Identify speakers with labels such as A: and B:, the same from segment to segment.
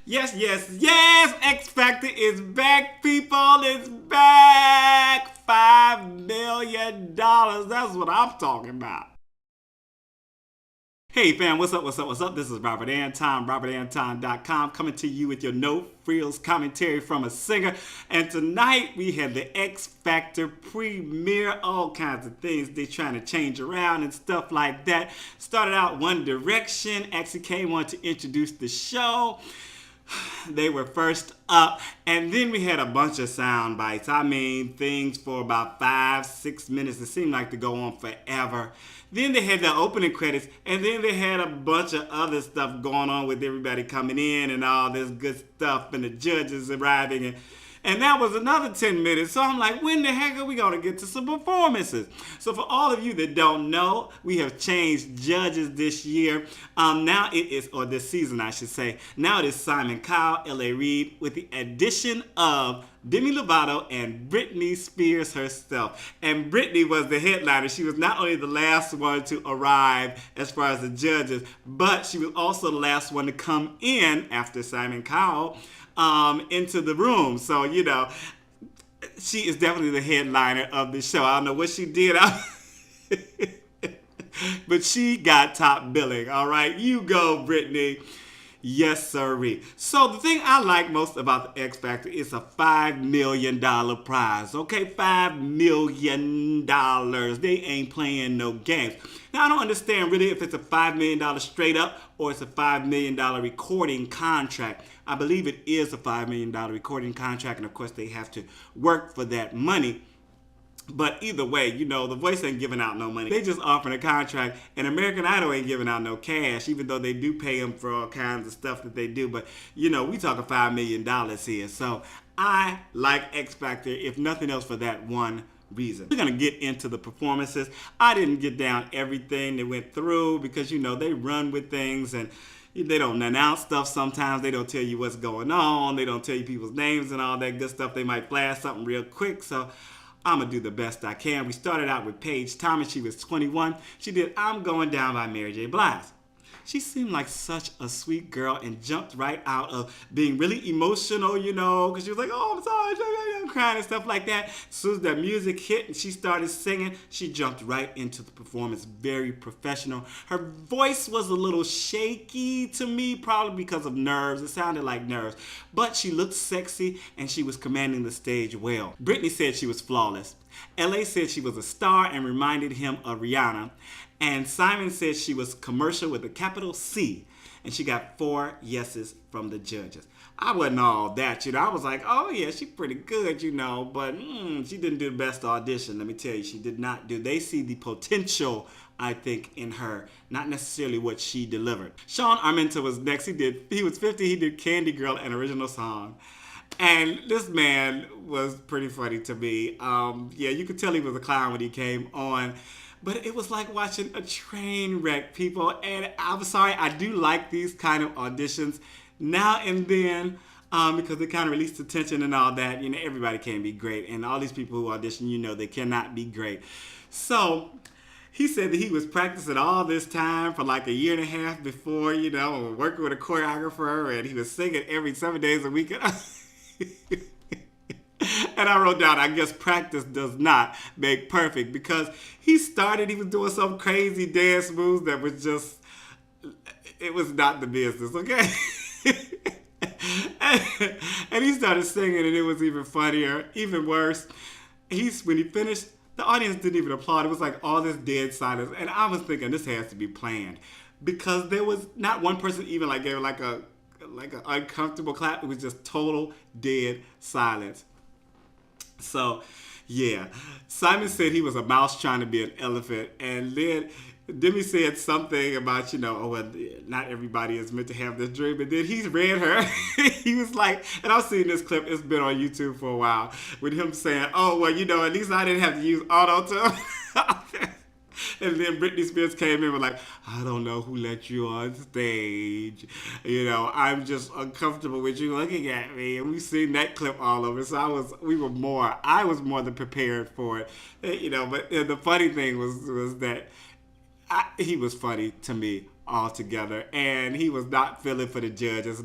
A: Yes, yes, yes! X Factor is back, people! It's back! $5 million. That's what I'm talking about. Hey fam, what's up, what's up, what's up? This is Robert Anton, robertanton.com, coming to you with your no frills commentary from a singer. And tonight we had the X Factor premiere, all kinds of things they're trying to change around and stuff like that. Started out One Direction, actually came on to introduce the show. They were first up, and then we had a bunch of sound bites. I mean, things for about 5-6 minutes. It seemed like to go on forever. Then they had the opening credits, and then they had a bunch of other stuff going on with everybody coming in and all this good stuff, and the judges arriving, and that was another 10 minutes. So I'm like, when the heck are we going to get to some performances? So for all of you that don't know, we have changed judges this year. Now it is, or this season I should say, now it is Simon Cowell, L.A. Reid, with the addition of Demi Lovato and Britney Spears herself. And Britney was the headliner. She was not only the last one to arrive as far as the judges, but she was also the last one to come in after Simon Cowell into the room. So, you know, she is definitely the headliner of the show. I don't know what she did, but she got top billing. All right, you go, Britney. Yes, sirree. So the thing I like most about the X Factor is a $5 million prize. Okay, $5 million. They ain't playing no games. Now, I don't understand really if it's a $5 million straight up or it's a $5 million recording contract. I believe it is a $5 million recording contract, and of course they have to work for that money. But either way, you know, The Voice ain't giving out no money. They just offering a contract, and American Idol ain't giving out no cash, even though they do pay them for all kinds of stuff that they do. But, you know, we talking $5 million here. So I like X Factor, if nothing else, for that one reason. We're going to get into the performances. I didn't get down everything that went through because, you know, they run with things and they don't announce stuff sometimes. They don't tell you what's going on. They don't tell you people's names and all that good stuff. They might flash something real quick. So I'm going to do the best I can. We started out with Paige Thomas. She was 21. She did I'm Going Down by Mary J. Blige. She seemed like such a sweet girl and jumped right out of being really emotional, you know, because she was like, oh, I'm sorry, I'm crying and stuff like that. As soon as that music hit and she started singing, she jumped right into the performance, very professional. Her voice was a little shaky to me, probably because of nerves. It sounded like nerves. But she looked sexy and she was commanding the stage well. Britney said she was flawless. LA said she was a star and reminded him of Rihanna. And Simon said she was commercial with a capital C. And she got 4 yeses from the judges. I wasn't all that, you know. I was like, oh yeah, she's pretty good, you know. But she didn't do the best audition. Let me tell you, she did not do. They see the potential, I think, in her, not necessarily what she delivered. Shawn Armenta was next. He was 50. He did Candy Girl, an original song. And this man was pretty funny to me. Yeah, you could tell he was a clown when he came on. But it was like watching a train wreck, people. And I'm sorry, I do like these kind of auditions now and then because they kind of release the tension and all that. You know, everybody can't be great. And all these people who audition, you know, they cannot be great. So he said that he was practicing all this time for like a year and a half before, you know, working with a choreographer. And he was singing every 7 days a week. And I wrote down, I guess practice does not make perfect, because he was doing some crazy dance moves that was just, it was not the business, okay? and he started singing, and it was even funnier, even worse. When he finished, the audience didn't even applaud. It was like all this dead silence. And I was thinking, this has to be planned, because there was not one person even like gave like an uncomfortable clap. It was just total dead silence. So, yeah, Simon said he was a mouse trying to be an elephant, and then Demi said something about, you know, oh, well, not everybody is meant to have this dream, and then he read her. He was like, and I've seen this clip, it's been on YouTube for a while, with him saying, oh, well, you know, at least I didn't have to use auto-tune. And then Britney Spears came in and was like, I don't know who let you on stage. You know, I'm just uncomfortable with you looking at me. And we've seen that clip all over. So I was more than prepared for it. You know, but the funny thing was that he was funny to me altogether. And he was not feeling for the judges.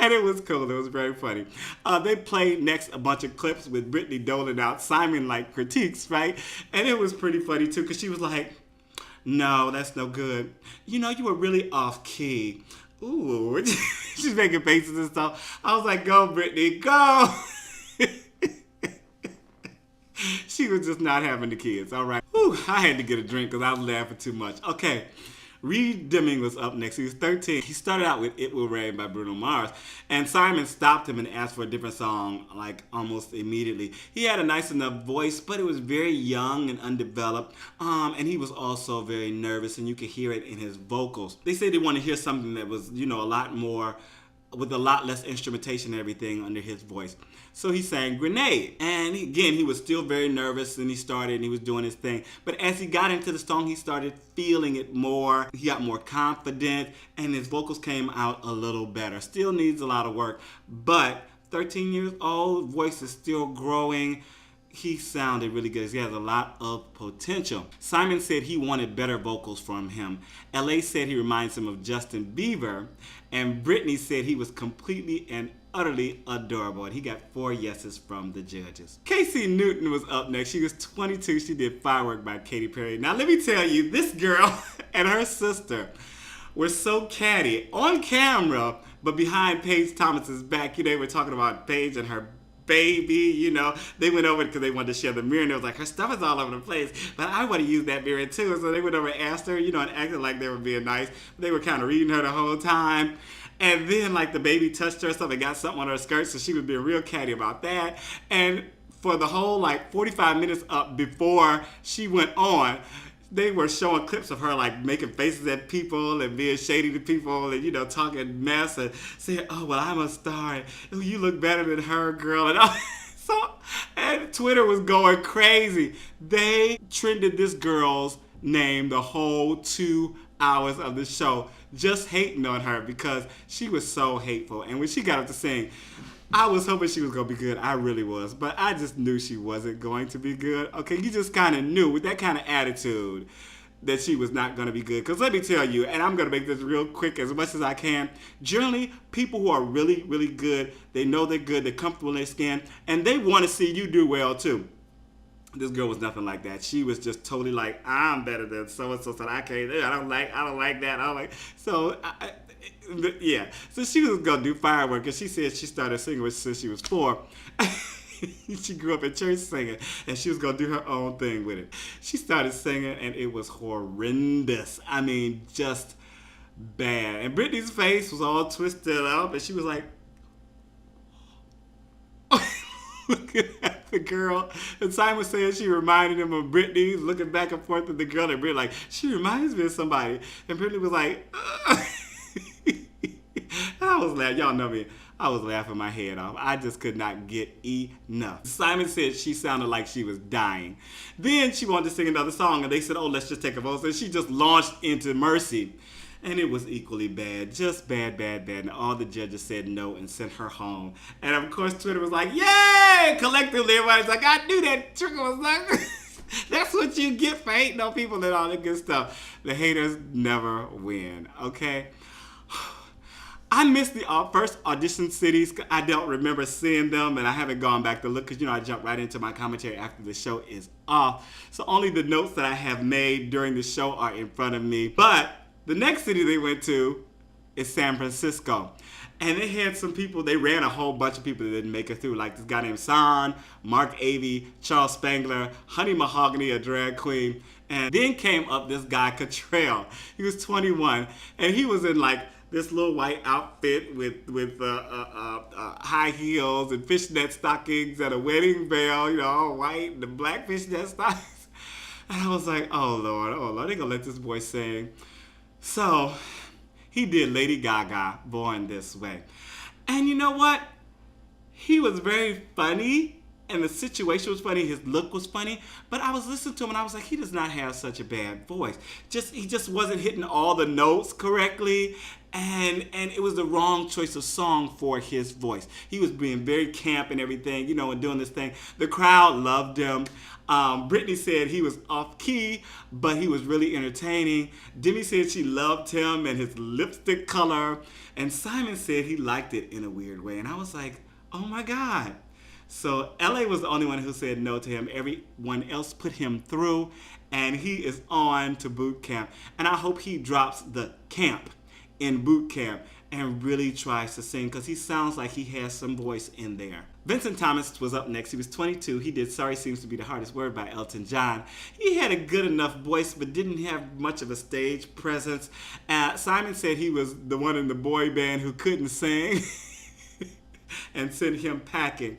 A: And it was cool. It was very funny. They played next a bunch of clips with Britney doling out Simon like critiques, right? And it was pretty funny too, because she was like, no, that's no good. You know, you were really off key. Ooh, she's making faces and stuff. I was like, go, Britney, go. She was just not having the kids. All right. Whew, I had to get a drink because I was laughing too much. Okay. Reid Deming was up next. He was 13. He started out with It Will Rain by Bruno Mars. And Simon stopped him and asked for a different song, like almost immediately. He had a nice enough voice, but it was very young and undeveloped. And he was also very nervous, and you could hear it in his vocals. They said they wanted to hear something that was, you know, a lot more, with a lot less instrumentation and everything under his voice. So he sang Grenade. And again, he was still very nervous, and he started and he was doing his thing. But as he got into the song, he started feeling it more. He got more confident, and his vocals came out a little better. Still needs a lot of work, but 13 years old, voice is still growing. He sounded really good. He has a lot of potential. Simon said he wanted better vocals from him. LA said he reminds him of Justin Bieber. And Britney said he was completely and utterly adorable. And he got 4 yeses from the judges. Casey Newton was up next. She was 22. She did Firework by Katy Perry. Now let me tell you, this girl and her sister were so catty on camera, but behind Paige Thomas's back, they were talking about Paige and her baby, you know. They went over because they wanted to share the mirror, and it was like, her stuff is all over the place, but I want to use that mirror too. So they went over and asked her, you know, and acted like they were being nice. They were kind of reading her the whole time. And then, like, the baby touched her or something, got something on her skirt, so she was being real catty about that. And for the whole, like, 45 minutes up before she went on, they were showing clips of her, like, making faces at people and being shady to people and, you know, talking mess and saying, oh, well, I'm a star. And, oh, you look better than her, girl. And and Twitter was going crazy. They trended this girl's name the whole 2 hours of the show, just hating on her because she was so hateful. And when she got up to sing, I was hoping she was going to be good. I really was. But I just knew she wasn't going to be good. Okay, you just kind of knew with that kind of attitude that she was not going to be good. Because let me tell you, and I'm going to make this real quick as much as I can, generally, people who are really, really good, they know they're good, they're comfortable in their skin, and they want to see you do well too. This girl was nothing like that. She was just totally like, I'm better than so-and-so, so I can't, I don't like that. I don't like, so, yeah. So she was going to do Firework, and she said she started singing since she was 4. She grew up in church singing, and she was going to do her own thing with it. She started singing, and it was horrendous. I mean, just bad. And Britney's face was all twisted up, and she was like, looking at the girl. And Simon was saying she reminded him of Britney, looking back and forth at the girl, and Britney like, she reminds me of somebody. And Britney was like, I was laughing. Y'all know me. I was laughing my head off. I just could not get enough. Simon said she sounded like she was dying. Then she wanted to sing another song, and they said, oh, let's just take a vote. So she just launched into Mercy. And it was equally bad. Just bad, bad, bad. And all the judges said no and sent her home. And of course, Twitter was like, yay! Collectively, everybody's like, I knew that trick was not good. That's what you get for hating on people and all that good stuff. The haters never win, okay? I missed the first audition cities. I don't remember seeing them, and I haven't gone back to look because, you know, I jumped right into my commentary after the show is off. So only the notes that I have made during the show are in front of me. But the next city they went to is San Francisco. And they had some people, they ran a whole bunch of people that didn't make it through. Like this guy named Shawn, Mark Avey, Charles Spangler, Honey Mahogany, a drag queen. And then came up this guy, Quatrele. He was 21. And he was in like this little white outfit with high heels and fishnet stockings and a wedding veil, you know, all white, and the black fishnet stockings. And I was like, oh Lord, they gonna let this boy sing. So he did Lady Gaga, Born This Way. And you know what? He was very funny, and the situation was funny, his look was funny, but I was listening to him and I was like, he does not have such a bad voice. He just wasn't hitting all the notes correctly, and it was the wrong choice of song for his voice. He was being very camp and everything, and doing this thing. The crowd loved him. Britney said he was off key, but he was really entertaining. Demi said she loved him and his lipstick color, and Simon said he liked it in a weird way. And I was like, oh my God. So LA was the only one who said no to him. Everyone else put him through, and he is on to boot camp. And I hope he drops the camp in boot camp and really tries to sing, because he sounds like he has some voice in there. Vincent Thomas was up next. He was 22. He did Sorry Seems to Be the Hardest Word by Elton John. He had a good enough voice, but didn't have much of a stage presence. Simon said he was the one in the boy band who couldn't sing and sent him packing.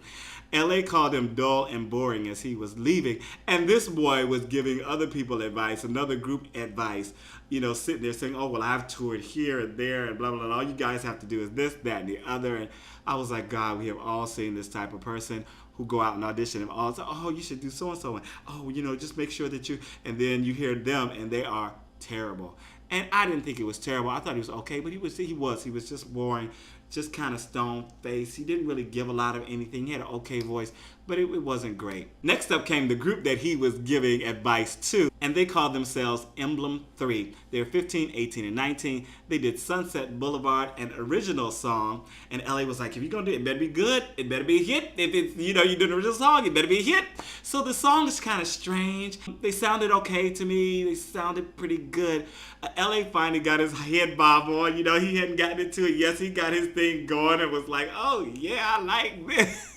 A: LA called him dull and boring as he was leaving. And this boy was giving other people advice, another group advice, sitting there saying, oh, well, I've toured here and there and blah, blah, blah. All you guys have to do is this, that, and the other. And I was like, God, we have all seen this type of person who go out and audition and all say, oh, you should do so-and-so. And, oh, just make sure that and then you hear them and they are terrible. And I didn't think it was terrible. I thought he was okay, but he was just boring, just kind of stone-faced. He didn't really give a lot of anything. He had an okay voice, but it wasn't great. Next up came the group that he was giving advice to, and they called themselves Emblem 3. They were 15, 18, and 19. They did Sunset Boulevard, an original song, and LA was like, if you're going to do it, it better be good. It better be a hit. If it's, you did an original song, it better be a hit. So the song is kind of strange. They sounded okay to me. They sounded pretty good. LA finally got his head bob on. He hadn't gotten into it. Yes, he got his thing going and was like, oh, yeah, I like this.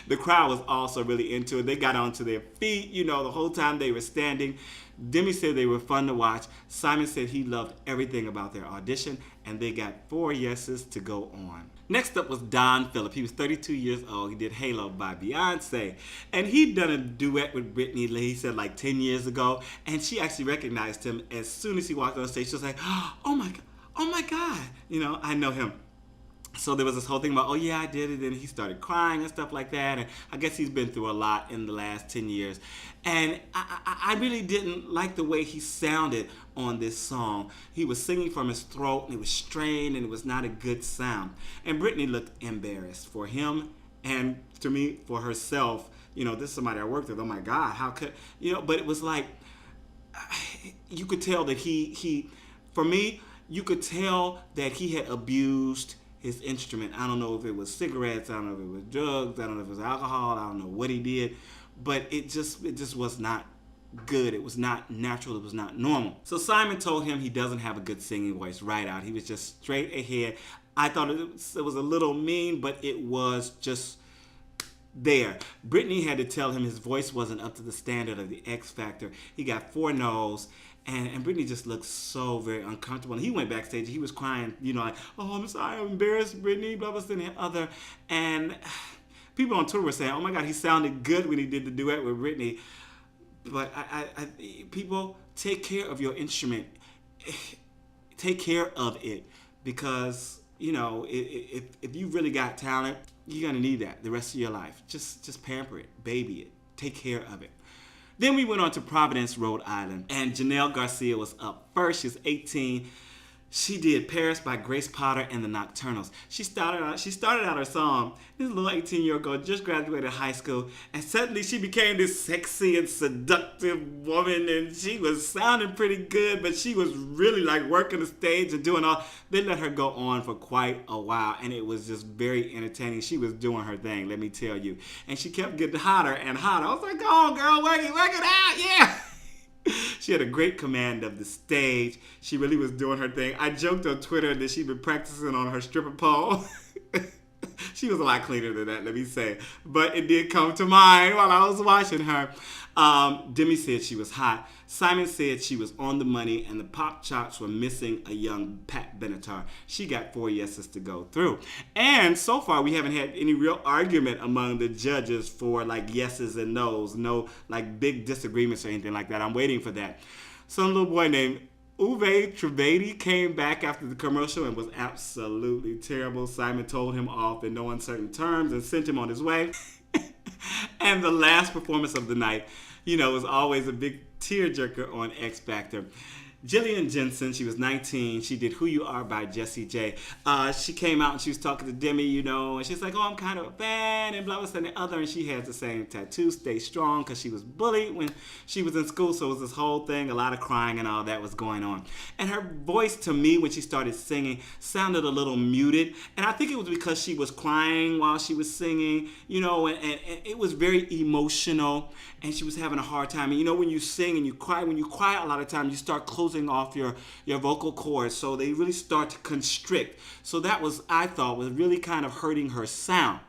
A: The crowd was also really into it. They got onto their feet, the whole time they were standing. Demi said they were fun to watch. Simon said he loved everything about their audition, and they got 4 yeses to go on. Next up was Don Phillip. He was 32 years old. He did Halo by Beyonce. And he'd done a duet with Britney, he said, like 10 years ago. And she actually recognized him as soon as he walked on stage. She was like, oh my God. I know him. So there was this whole thing about, oh yeah, I did it, and he started crying and stuff like that, and I guess he's been through a lot in the last 10 years. And I really didn't like the way he sounded on this song. He was singing from his throat, and it was strained, and it was not a good sound. And Britney looked embarrassed for him, and to me, for herself. This is somebody I worked with, oh my God, how could, but it was like, you could tell that for me, you could tell that he had abused his instrument. I don't know if it was cigarettes, I don't know if it was drugs, I don't know if it was alcohol, I don't know what he did, but it just was not good. It was not natural, it was not normal. So Simon told him he doesn't have a good singing voice right out. He was just straight ahead. I thought it was a little mean, but it was just there. Britney had to tell him his voice wasn't up to the standard of the X Factor. He got 4 no's. And Britney just looked so very uncomfortable. And he went backstage. He was crying, like, oh, I'm sorry, I'm embarrassed, Britney, blah, blah, blah, and other. And people on tour were saying, oh, my God, he sounded good when he did the duet with Britney. But people, take care of your instrument. Take care of it. Because, if you really got talent, you're going to need that the rest of your life. Just pamper it, baby it, take care of it. Then we went on to Providence, Rhode Island, and Jannel Garcia was up first. She was 18. She did Paris by Grace Potter and the Nocturnals. She started out her song. This little 18-year-old girl just graduated high school, and suddenly she became this sexy and seductive woman, and she was sounding pretty good, but she was really like working the stage and doing all. They let her go on for quite a while, and it was just very entertaining. She was doing her thing, let me tell you. And she kept getting hotter and hotter. I was like, oh, girl, work it out, yeah. She had a great command of the stage. She really was doing her thing. I joked on Twitter that she'd been practicing on her stripper pole. She was a lot cleaner than that, let me say. But it did come to mind while I was watching her. Demi said she was hot. Simon said she was on the money, and the pop chops were missing a young Pat Benatar. She got 4 yeses to go through. And so far, we haven't had any real argument among the judges for like yeses and nos. No like big disagreements or anything like that. I'm waiting for that. Some little boy named Uvay Trivedi came back after the commercial and was absolutely terrible. Simon told him off in no uncertain terms and sent him on his way. And the last performance of the night, was always a big tearjerker on X Factor. Jillian Jensen, she was 19. She did Who You Are by Jessie J. She came out and she was talking to Demi, you know, and she's like, oh, I'm kind of a fan, and blah, blah, blah, and the other. And she has the same tattoo, Stay Strong, because she was bullied when she was in school. So it was this whole thing, a lot of crying and all that was going on. And her voice, to me, when she started singing, sounded a little muted. And I think it was because she was crying while she was singing, you know, and it was very emotional, and she was having a hard time. And you know, when you sing and you cry, when you cry a lot of times, you start closing off your vocal cords, so they really start to constrict. So that was, I thought, was really kind of hurting her sound.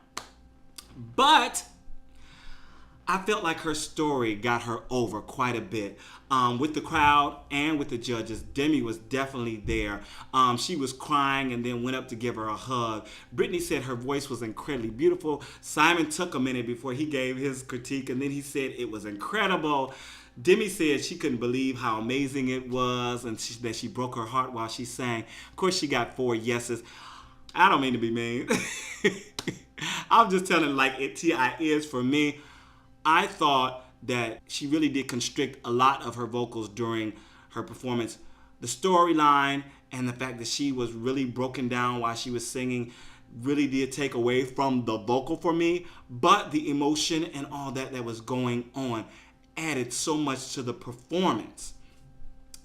A: But I felt like her story got her over quite a bit. With the crowd and with the judges, Demi was definitely there. She was crying and then went up to give her a hug. Britney said her voice was incredibly beautiful. Simon took a minute before he gave his critique, and then he said it was incredible. Demi said she couldn't believe how amazing it was, and that she broke her heart while she sang. Of course, she got 4 yeses. I don't mean to be mean. I'm just telling like it is for me. I thought that she really did constrict a lot of her vocals during her performance. The storyline and the fact that she was really broken down while she was singing really did take away from the vocal for me, but the emotion and all that was going on added so much to the performance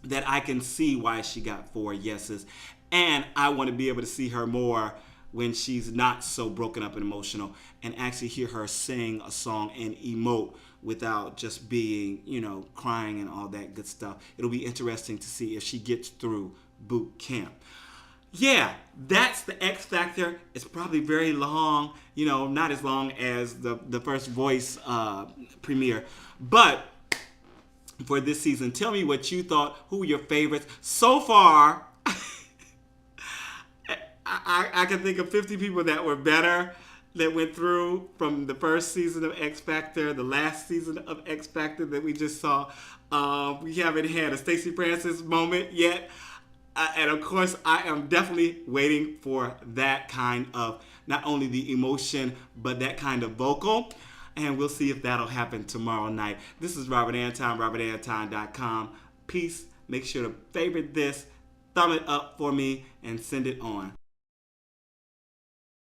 A: that I can see why she got 4 yeses. And I want to be able to see her more when she's not so broken up and emotional, and actually hear her sing a song and emote without just being, you know, crying and all that good stuff. It'll be interesting to see if she gets through boot camp. Yeah, that's the X Factor. It's probably very long, you know, not as long as the first Voice premiere. But for this season, tell me what you thought. Who were your favorites? So far, I can think of 50 people that were better that went through from the first season of X Factor, the last season of X Factor that we just saw. We haven't had a Stacey Francis moment yet. And of course, I am definitely waiting for that kind of, not only the emotion, but that kind of vocal. And we'll see if that'll happen tomorrow night. This is Robert Anton, robertanton.com. Peace. Make sure to favorite this, thumb it up for me, and send it on.